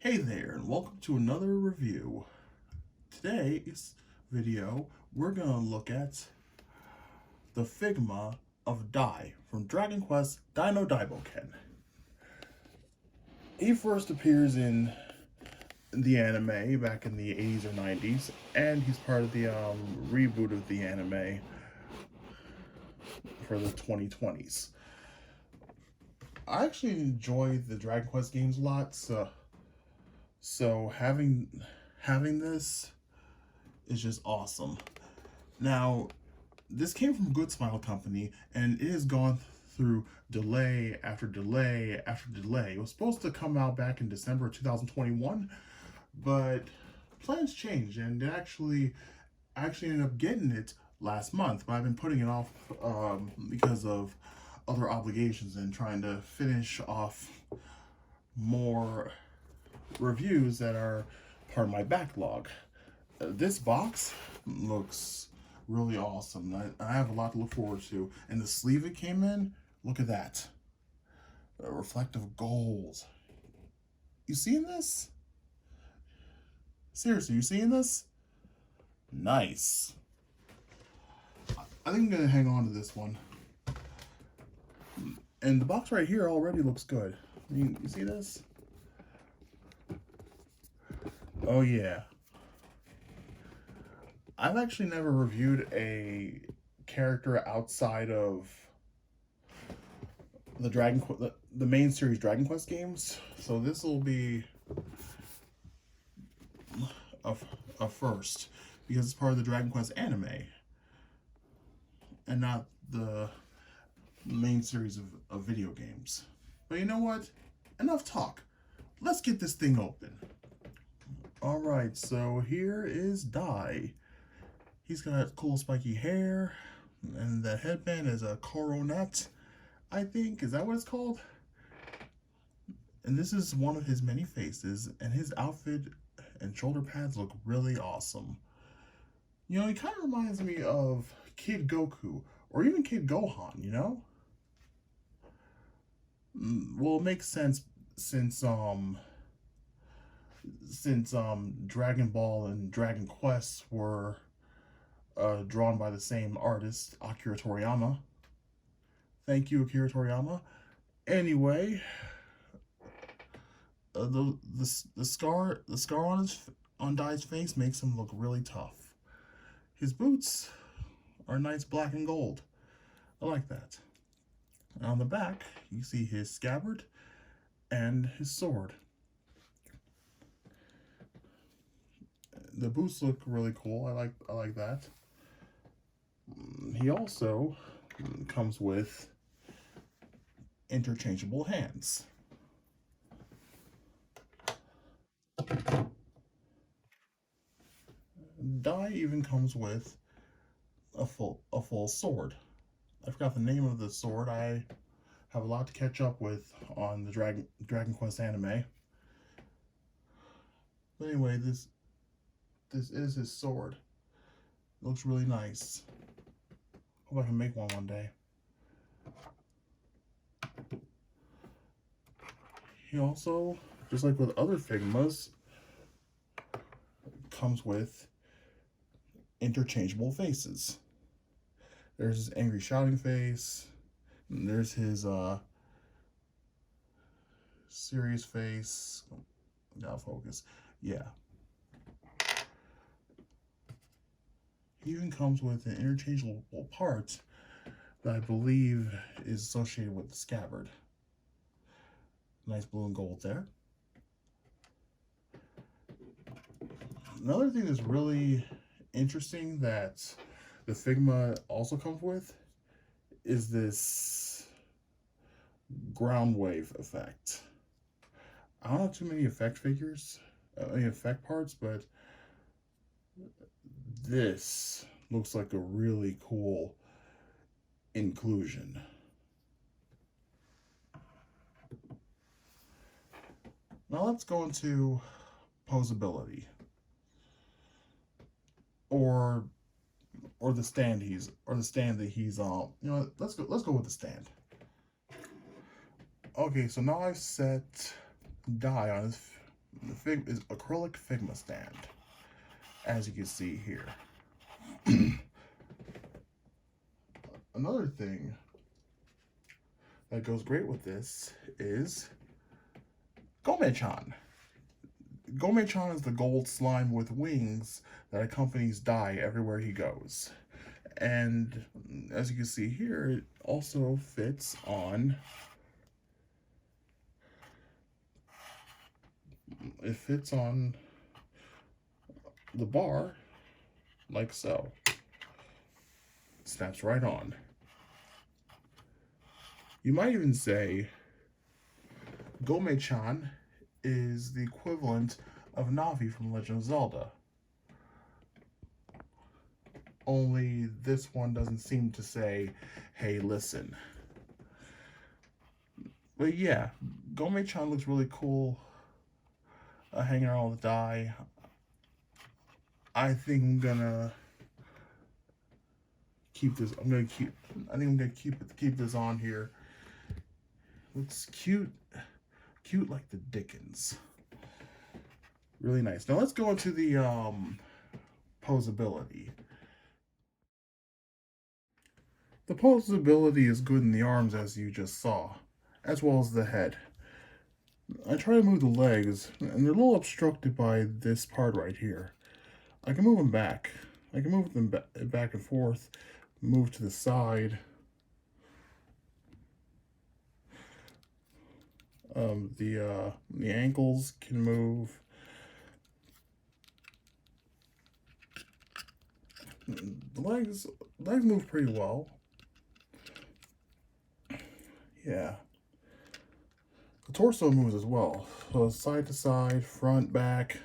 Hey there, and welcome to another review. Today's video, we're gonna look at the Figma of Dai from Dragon Quest Dino Daibouken. He first appears in the anime back in the 80s or 90s, and he's part of the reboot of the anime for the 2020s. I actually enjoy the Dragon Quest games a lot, so having this is just awesome. Now, this came from Goodsmile company, and it has gone through delay after delay after delay. It was supposed to come out back in December 2021, but plans changed, and it actually ended up getting it last month. But I've been putting it off because of other obligations and trying to finish off more reviews that are part of my backlog. This box looks really awesome. I have a lot to look forward to. And the sleeve it came in, look at that. Reflective gold. You seeing this? Seriously, you seeing this? Nice. I think I'm gonna hang on to this one. And the box right here already looks good. You see this? Oh yeah. I've actually never reviewed a character outside of the main series Dragon Quest games, so this will be a first because it's part of the Dragon Quest anime and not the main series of video games. But you know what? Enough talk. Let's get this thing open. Alright, so here is Dai. He's got cool spiky hair, and the headband is a coronet, I think. Is that what it's called? And this is one of his many faces, and his outfit and shoulder pads look really awesome. You know, he kind of reminds me of Kid Goku, or even Kid Gohan, you know? Well, it makes sense since Dragon Ball and Dragon Quest were drawn by the same artist, Akira Toriyama. Thank you, Akira Toriyama. Anyway, the scar on Dai's face makes him look really tough. His boots are nice black and gold. I like that. And on the back, you see his scabbard and his sword. The boots look really cool. I like that. He also comes with interchangeable hands. Dai even comes with a full sword. I forgot the name of the sword. I have a lot to catch up with on the Dragon Quest anime. But anyway, this is his sword. It looks really nice. Hope I can make one day. He also, just like with other Figmas, comes with interchangeable faces. There's his angry shouting face, and there's his serious face. Gotta focus. Yeah. He even comes with an interchangeable part that I believe is associated with the scabbard. Nice blue and gold there. Another thing that's really interesting that the Figma also comes with is this ground wave effect. I don't have too many effect parts, but this looks like a really cool inclusion. Now let's go into Poseability, or the stand that he's on. You know, let's go with the stand. Okay, so now I've set Dai is acrylic Figma stand, as you can see here. Another thing that goes great with this is Gome-chan. Gome-chan is the gold slime with wings that accompanies Dai everywhere he goes. And as you can see here, it also fits on the bar like so. It snaps right on. You might even say Gome-chan is the equivalent of Navi from Legend of Zelda. Only this one doesn't seem to say, hey, listen. But yeah, Gome-chan looks really cool. Hanging around with Dai. I think I'm gonna keep this. I think I'm gonna keep this on here. Looks cute like the Dickens. Really nice. Now let's go into the Poseability. The Poseability is good in the arms, as you just saw, as well as the head. I try to move the legs, and they're a little obstructed by this part right here. I can move them back. I can move them back and forth, move to the side. The ankles can move. The legs move pretty well. Yeah. The torso moves as well. So side to side, front, back.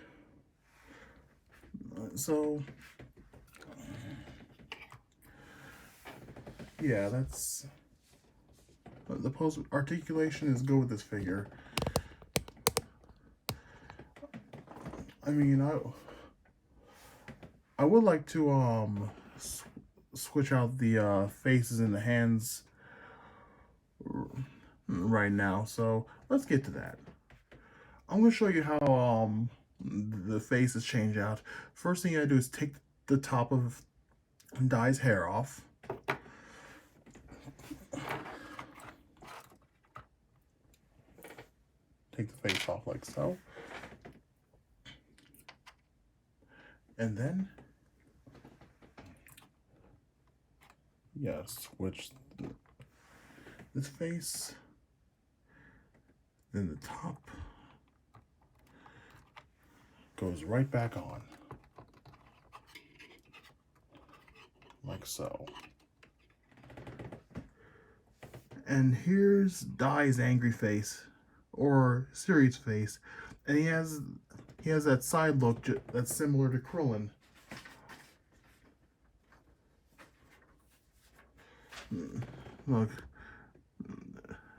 So yeah, that's the pose. Articulation is good with this figure. I mean, I would like to switch out the faces and the hands right now, so let's get to that. I'm going to show you how the faces change out. First thing you gotta do is take the top of Dai's hair off. Take the face off like so. And then, yeah, switch this face. Then the top goes right back on. Like so. And here's Dai's angry face, or serious face, and he has that side look that's similar to Krillin. Look,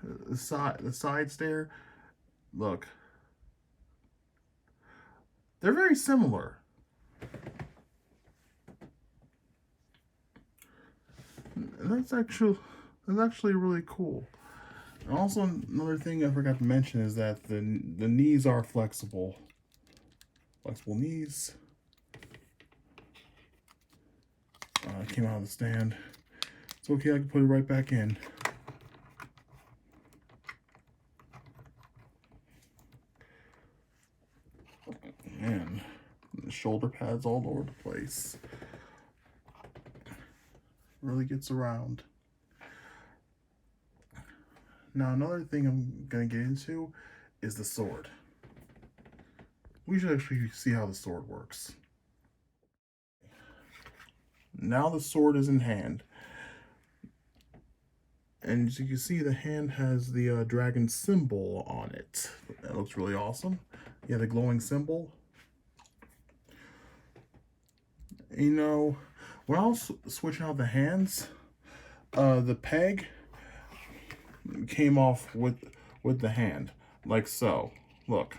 the side stare. Look, they're very similar. And that's actually really cool. And also, another thing I forgot to mention is that the knees are flexible. Flexible knees. Came out of the stand. It's okay, I can put it right back in. Man, the shoulder pads all over the place. Really gets around. Now, another thing I'm going to get into is the sword. We should actually see how the sword works. Now the sword is in hand. And as you can see, the hand has the dragon symbol on it. That looks really awesome. Yeah, the glowing symbol. You know, when I was switching out the hands, the peg came off with the hand, like so. Look.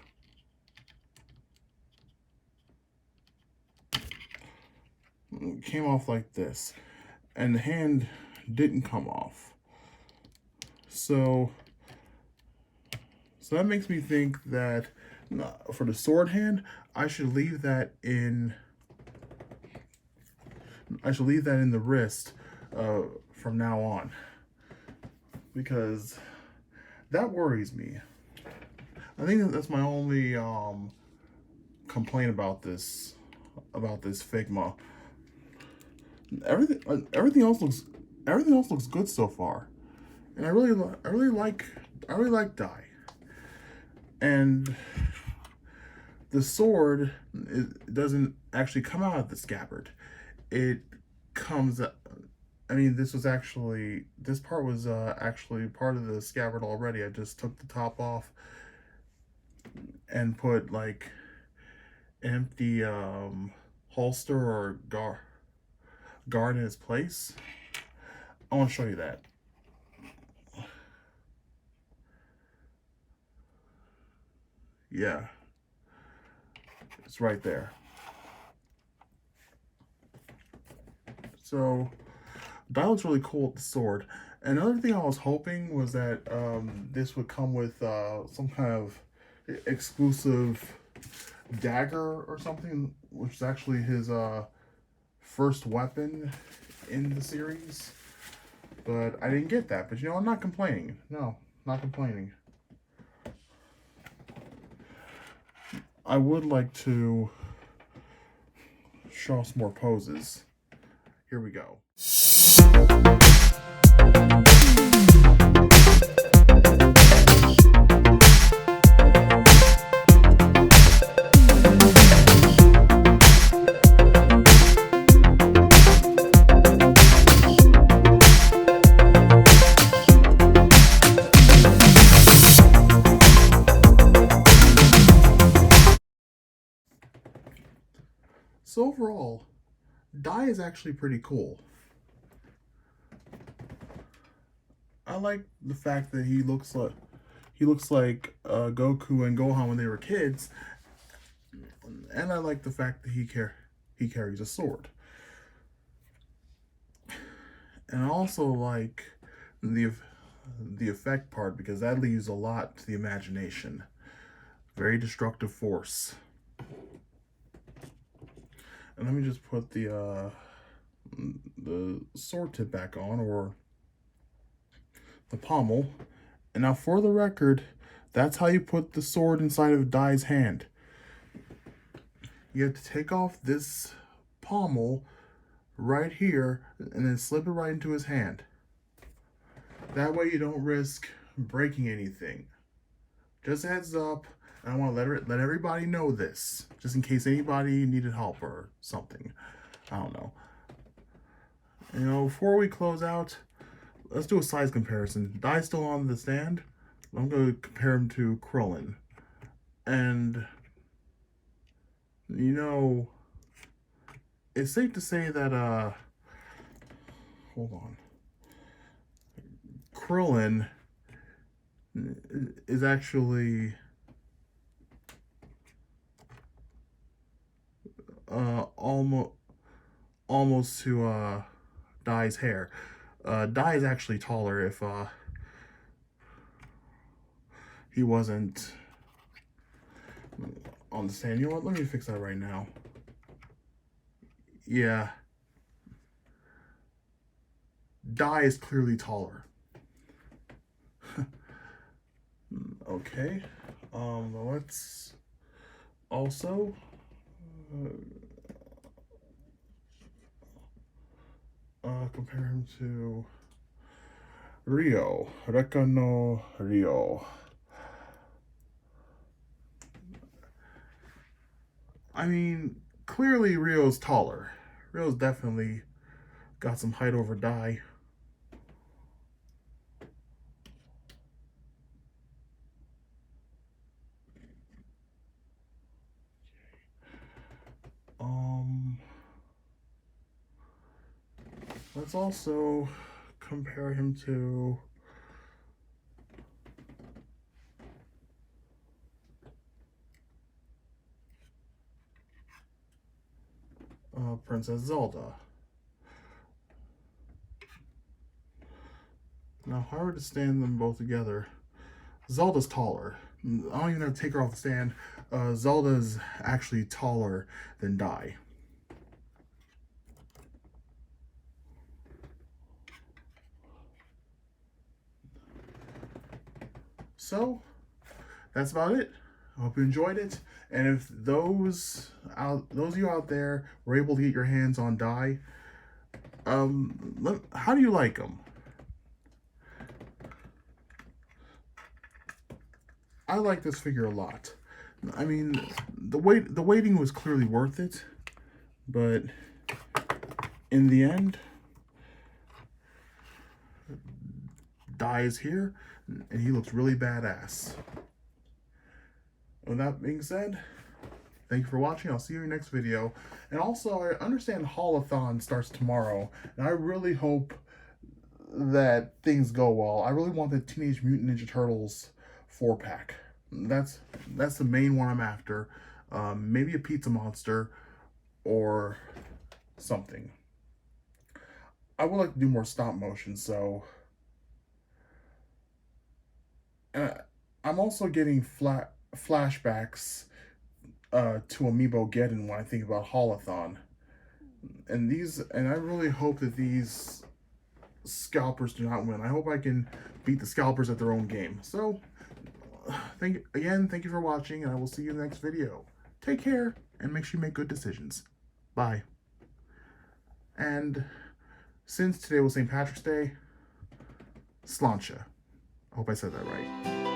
It came off like this, and the hand didn't come off. So that makes me think that for the sword hand, I should leave that in the wrist from now on, because that worries me. I think that's my only complaint about this Figma. Everything else looks good so far, and I really like Dai. And the sword, it doesn't actually come out of the scabbard. It comes. I mean, this part was actually part of the scabbard already. I just took the top off and put like an empty holster or guard in its place. I want to show you that. Yeah, it's right there. So that looks really cool with the sword. Another thing I was hoping was that this would come with some kind of exclusive dagger or something, which is actually his first weapon in the series. But I didn't get that. But you know, I'm not complaining. No, not complaining. I would like to show some more poses. Here we go. So overall, Dai is actually pretty cool. I like the fact that he looks like Goku and Gohan when they were kids, and I like the fact that he carries a sword. And I also like the effect part, because that leaves a lot to the imagination. Very destructive force. And let me just put the sword tip back on, or the pommel. And now for the record, that's how you put the sword inside of Dai's hand. You have to take off this pommel right here and then slip it right into his hand. That way you don't risk breaking anything. Just a heads up. I want to let everybody know this, just in case anybody needed help or something. I don't know. You know, before we close out, let's do a size comparison. Dai's still on the stand. I'm going to compare him to Krillin. And, you know, it's safe to say that, hold on. Krillin is actually almost to Dai's hair. Dai is actually taller if he wasn't on the stand. You know what? Let me fix that right now. Yeah. Dai is clearly taller. Okay. Let's also compare him to Rio. Reka no Rio. I mean, clearly Rio's taller. Rio's definitely got some height over Dai. Let's also compare him to Princess Zelda. Now, if I were to stand them both together, Zelda's taller. I don't even have to take her off the stand. Zelda's actually taller than Dai. So that's about it. I hope you enjoyed it. And if those of you out there were able to get your hands on Dai, how do you like them? I like this figure a lot. I mean, the waiting was clearly worth it, but in the end, Dai is here, and he looks really badass. With that being said, thank you for watching. I'll see you in your next video. And also, I understand Haulathon starts tomorrow, and I really hope that things go well. I really want the Teenage Mutant Ninja Turtles 4-pack. That's the main one I'm after. Maybe a Pizza Monster or something. I would like to do more stop motion, so... I'm also getting flashbacks to Amiibo Geddon when I think about Haulathon. And I really hope that these scalpers do not win. I hope I can beat the scalpers at their own game. So, thank you for watching, and I will see you in the next video. Take care, and make sure you make good decisions. Bye. And since today was St. Patrick's Day, Sláinte. I hope I said that right.